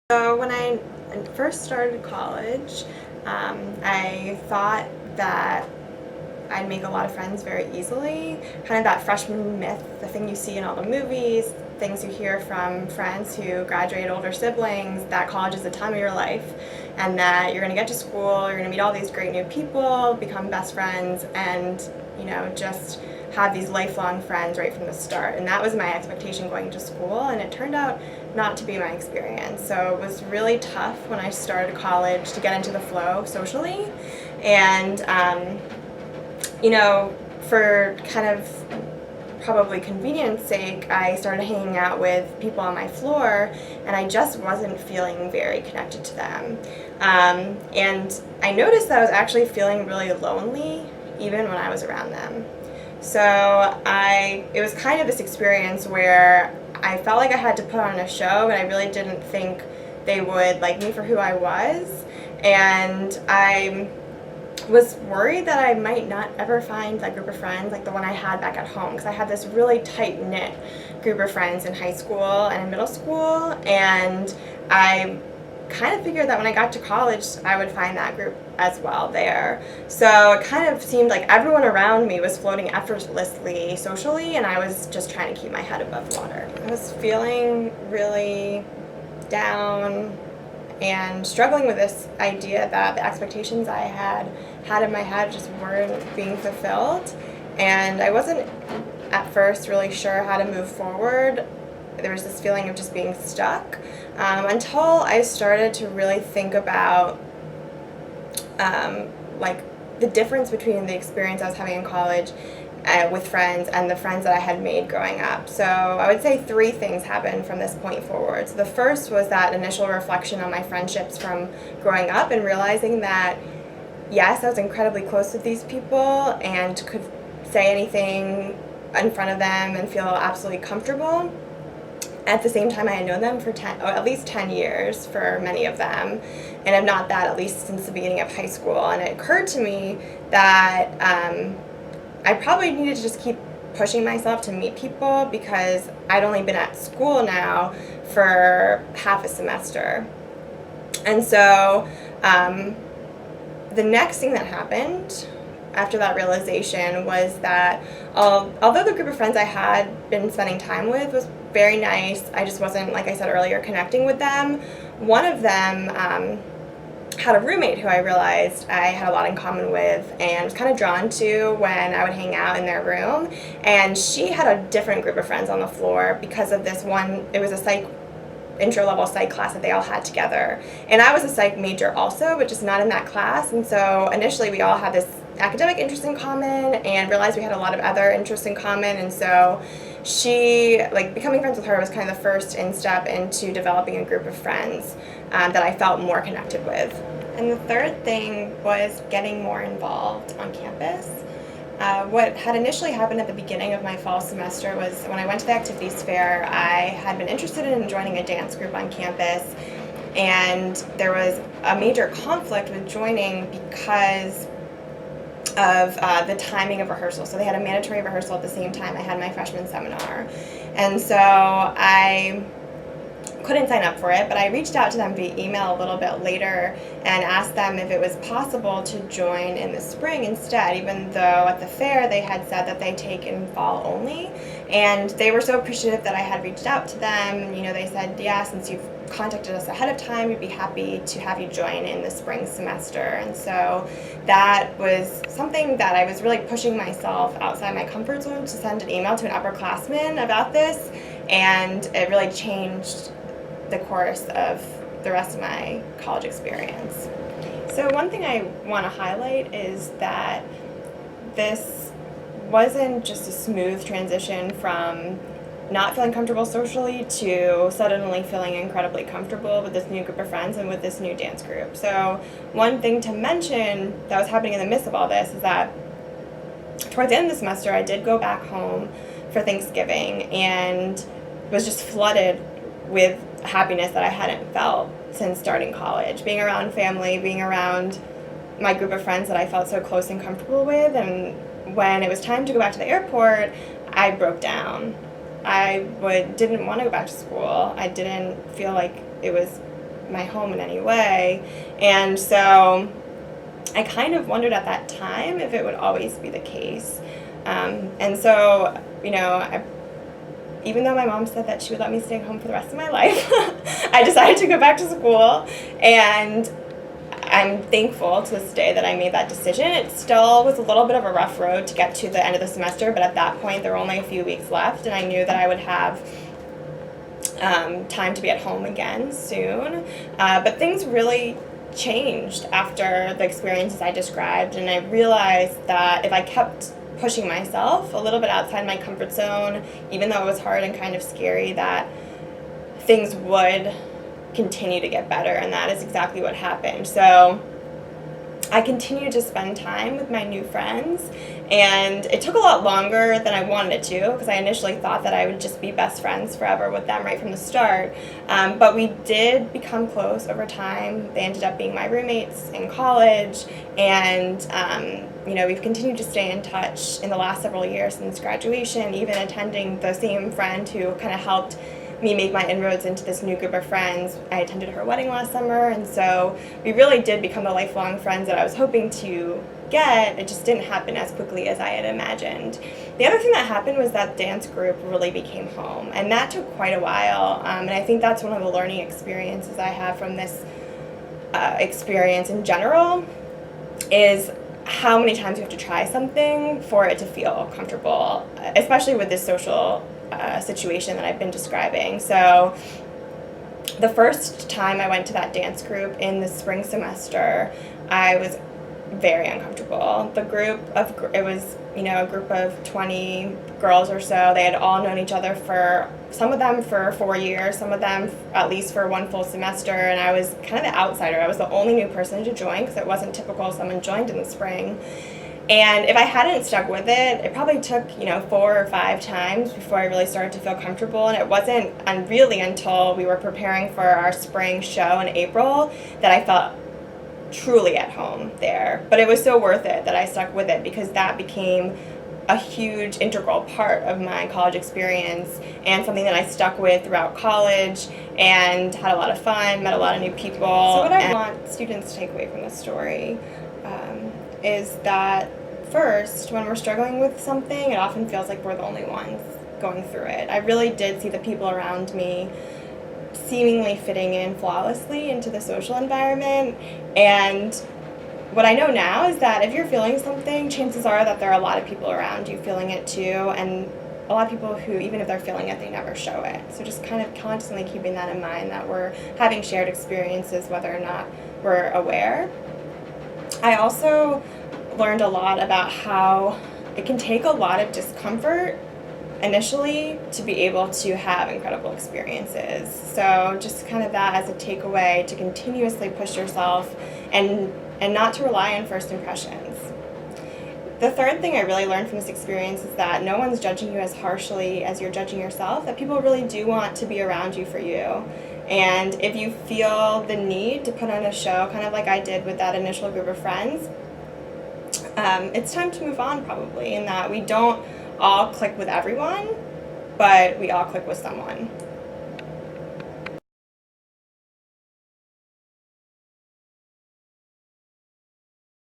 So when I first started college, I thought that I'd make a lot of friends very easily. Kind of that freshman myth, the thing you see in all the movies, things you hear from friends who graduate older siblings, that college is the time of your life, and that you're going to get to school, you're going to meet all these great new people, become best friends, and just have these lifelong friends right from the start. And that was my expectation going to school, and it turned out not to be my experience. So it was really tough when I started college to get into the flow socially. And for kind of probably convenience sake, I started hanging out with people on my floor, and I just wasn't feeling very connected to them. And I noticed that I was actually feeling really lonely even when I was around them. So it was kind of this experience where I felt like I had to put on a show, and I really didn't think they would like me for who I was. And I was worried that I might not ever find that group of friends like the one I had back at home, because I had this really tight-knit group of friends in high school and in middle school, and I kind of figured that when I got to college I would find that group as well there. So it kind of seemed like everyone around me was floating effortlessly socially, and I was just trying to keep my head above water. I was feeling really down and struggling with this idea that the expectations I had in my head just weren't being fulfilled. And I wasn't at first really sure how to move forward. There was this feeling of just being stuck until I started to really think about the difference between the experience I was having in college with friends and the friends that I had made growing up. So I would say three things happened from this point forward. So the first was that initial reflection on my friendships from growing up, and realizing that yes, I was incredibly close with these people and could say anything in front of them and feel absolutely comfortable. At the same time, I had known them for at least 10 years for many of them, and if not that, at least since the beginning of high school. And it occurred to me that I probably needed to just keep pushing myself to meet people, because I'd only been at school now for half a semester. And so the next thing that happened after that realization was that although the group of friends I had been spending time with was very nice, I just wasn't, like I said earlier, connecting with them. One of them had a roommate who I realized I had a lot in common with and was kind of drawn to when I would hang out in their room. And she had a different group of friends on the floor because of this one. It was a intro-level psych class that they all had together. And I was a psych major also, but just not in that class. And so initially we all had this academic interest in common and realized we had a lot of other interests in common. And so becoming friends with her was kind of the first step into developing a group of friends that I felt more connected with. And the third thing was getting more involved on campus. What had initially happened at the beginning of my fall semester was when I went to the activities fair, I had been interested in joining a dance group on campus, and there was a major conflict with joining because of the timing of rehearsal. So they had a mandatory rehearsal at the same time I had my freshman seminar. And so I couldn't sign up for it, but I reached out to them via email a little bit later and asked them if it was possible to join in the spring instead, even though at the fair they had said that they take in fall only. And they were so appreciative that I had reached out to them. They said, yeah, since you've contacted us ahead of time, we'd be happy to have you join in the spring semester. And so that was something that I was really pushing myself outside my comfort zone to send an email to an upperclassman about this, and it really changed the course of the rest of my college experience. So one thing I want to highlight is that this wasn't just a smooth transition from not feeling comfortable socially to suddenly feeling incredibly comfortable with this new group of friends and with this new dance group. So one thing to mention that was happening in the midst of all this is that towards the end of the semester I did go back home for Thanksgiving and was just flooded with happiness that I hadn't felt since starting college. Being around family, being around my group of friends that I felt so close and comfortable with. And when it was time to go back to the airport, I broke down. I didn't want to go back to school. I didn't feel like it was my home in any way. And so I kind of wondered at that time if it would always be the case. And so, even though my mom said that she would let me stay home for the rest of my life, I decided to go back to school, and I'm thankful to this day that I made that decision. It still was a little bit of a rough road to get to the end of the semester, but at that point there were only a few weeks left, and I knew that I would have time to be at home again soon. But things really changed after the experiences I described, and I realized that if I kept pushing myself a little bit outside my comfort zone, even though it was hard and kind of scary, that things would continue to get better, and that is exactly what happened. So I continued to spend time with my new friends, and it took a lot longer than I wanted it to, because I initially thought that I would just be best friends forever with them right from the start. But we did become close over time. They ended up being my roommates in college, and we've continued to stay in touch in the last several years since graduation, even attending the same friend who kind of helped me make my inroads into this new group of friends. I attended her wedding last summer, and so we really did become the lifelong friends that I was hoping to get. It just didn't happen as quickly as I had imagined. The other thing that happened was that dance group really became home, and that took quite a while, and I think that's one of the learning experiences I have from this experience in general, is how many times you have to try something for it to feel comfortable, especially with this social situation that I've been describing. So the first time I went to that dance group in the spring semester, I was very uncomfortable. It was a group of 20 girls or so. They had all known each other some of them for 4 years, some of them at least for one full semester, and I was kind of the outsider. I was the only new person to join, because it wasn't typical someone joined in the spring. And if I hadn't stuck with it, it probably took 4 or 5 times before I really started to feel comfortable. And it wasn't really until we were preparing for our spring show in April that I felt truly at home there. But it was so worth it that I stuck with it, because that became a huge integral part of my college experience, and something that I stuck with throughout college and had a lot of fun, met a lot of new people. So what I want students to take away from this story is that first, when we're struggling with something, it often feels like we're the only ones going through it. I really did see the people around me seemingly fitting in flawlessly into the social environment, and what I know now is that if you're feeling something, chances are that there are a lot of people around you feeling it too, and a lot of people who, even if they're feeling it, they never show it. So just kind of constantly keeping that in mind, that we're having shared experiences whether or not we're aware. I also learned a lot about how it can take a lot of discomfort initially to be able to have incredible experiences. So just kind of that as a takeaway, to continuously push yourself and not to rely on first impressions. The third thing I really learned from this experience is that no one's judging you as harshly as you're judging yourself, that people really do want to be around you for you. And if you feel the need to put on a show, kind of like I did with that initial group of friends, it's time to move on, probably, in that we don't all click with everyone, but we all click with someone.